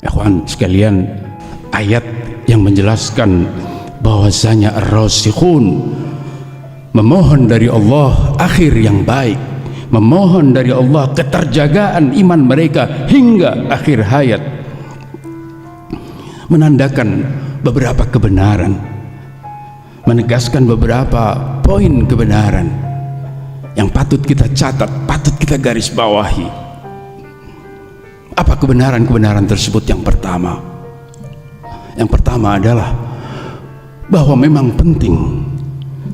Ikhwan sekalian, ayat yang menjelaskan bahwasanya ar-rasikhun memohon dari Allah akhir yang baik, memohon dari Allah keterjagaan iman mereka hingga akhir hayat, menandakan beberapa kebenaran, menegaskan beberapa poin kebenaran yang patut kita catat, patut kita garis bawahi. Apa kebenaran-kebenaran tersebut? Yang pertama adalah bahwa memang penting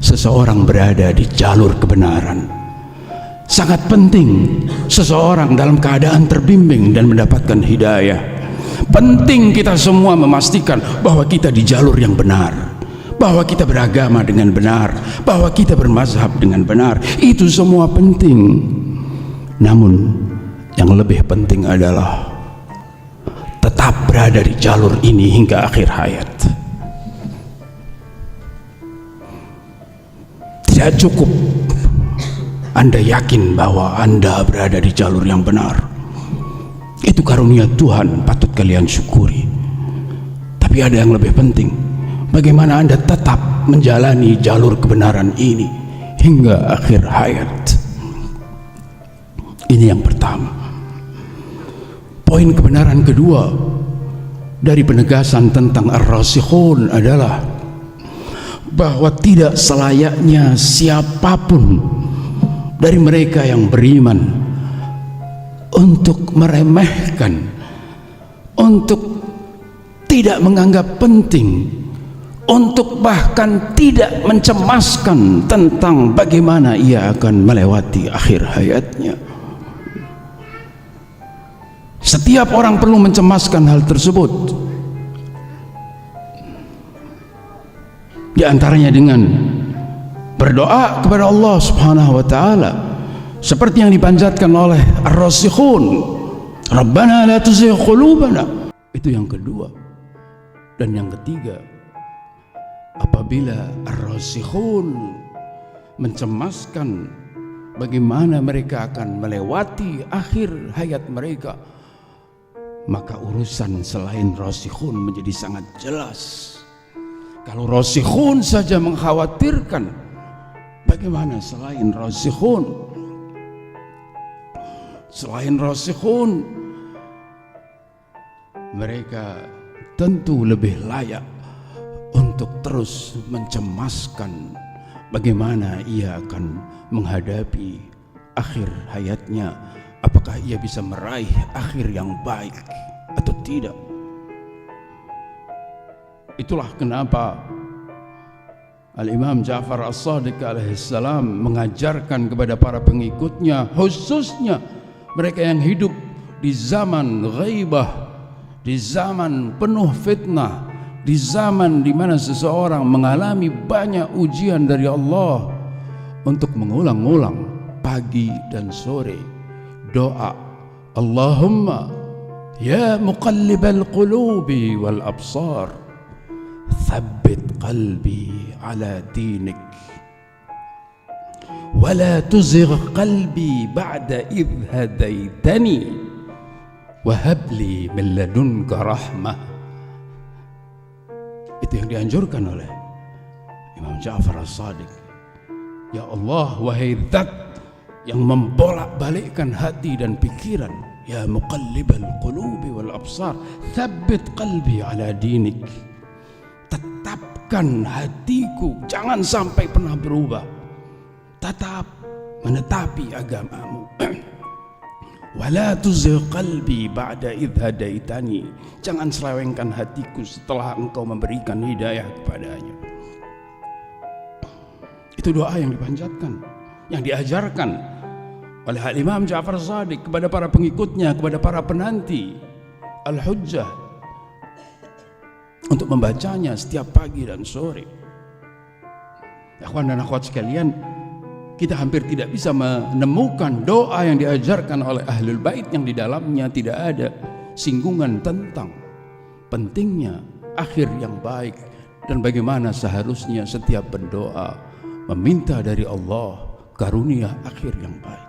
seseorang berada di jalur kebenaran. Sangat penting seseorang dalam keadaan terbimbing dan mendapatkan hidayah. Penting kita semua memastikan bahwa kita di jalur yang benar, bahwa kita beragama dengan benar, bahwa kita bermazhab dengan benar. Itu semua penting. Namun yang lebih penting adalah tetap berada di jalur ini hingga akhir hayat. Tidak cukup Anda yakin bahwa Anda berada di jalur yang benar. Itu karunia Tuhan, patut kalian syukuri. Tapi ada yang lebih penting, bagaimana Anda tetap menjalani jalur kebenaran ini hingga akhir hayat. Ini yang pertama. Poin kebenaran kedua dari penegasan tentang ar-rasikhun adalah bahwa tidak selayaknya siapapun dari mereka yang beriman untuk meremehkan, untuk tidak menganggap penting, untuk bahkan tidak mencemaskan tentang bagaimana ia akan melewati akhir hayatnya. Setiap orang perlu mencemaskan hal tersebut, di antaranya dengan berdoa kepada Allah Subhanahu wa taala seperti yang dipanjatkan oleh ar-rasikhun, Rabbana la tuzigh qulubana. Itu yang kedua. Dan yang ketiga, apabila ar-rasikhun mencemaskan bagaimana mereka akan melewati akhir hayat mereka, maka urusan selain rasikhun menjadi sangat jelas. Kalau rasikhun saja mengkhawatirkan, bagaimana selain rasikhun? Selain rasikhun, mereka tentu lebih layak untuk terus mencemaskan bagaimana ia akan menghadapi akhir hayatnya. Apakah ia bisa meraih akhir yang baik atau tidak? Itulah kenapa Al-Imam Ja'far As-Shadiq alaihissalam mengajarkan kepada para pengikutnya, khususnya mereka yang hidup di zaman ghaibah, di zaman penuh fitnah, di zaman di mana seseorang mengalami banyak ujian dari Allah, untuk mengulang-ulang pagi dan sore doa, Allahumma ya muqallibal qulubi wal absar, thabbit qalbi ala dinik, wala tuzigh qalbi ba'da idh hadaitani, wahabli min ladunka rahmah. Itu yang dianjurkan oleh Imam Ja'far As-Shadiq. Ya Allah, wahai Zat yang membolak-balikkan hati dan pikiran, ya muqallibal qulubi wal absar, thabbit qalbi ala dinik, tetapkan hatiku jangan sampai pernah berubah, tetap menetapi agamamu. Wala tuzigh qalbi ba'da idh hadaitani, jangan selewengkan hatiku setelah engkau memberikan hidayah kepadanya. Itu doa yang dipanjatkan, yang diajarkan oleh Al-Imam Ja'far As-Shadiq kepada para pengikutnya, kepada para penanti Al-Hujjah, untuk membacanya setiap pagi dan sore. Akhwan dan akhwat sekalian, kita hampir tidak bisa menemukan doa yang diajarkan oleh Ahlul Bait yang di dalamnya tidak ada singgungan tentang pentingnya akhir yang baik dan bagaimana seharusnya setiap berdoa meminta dari Allah karunia akhir yang baik.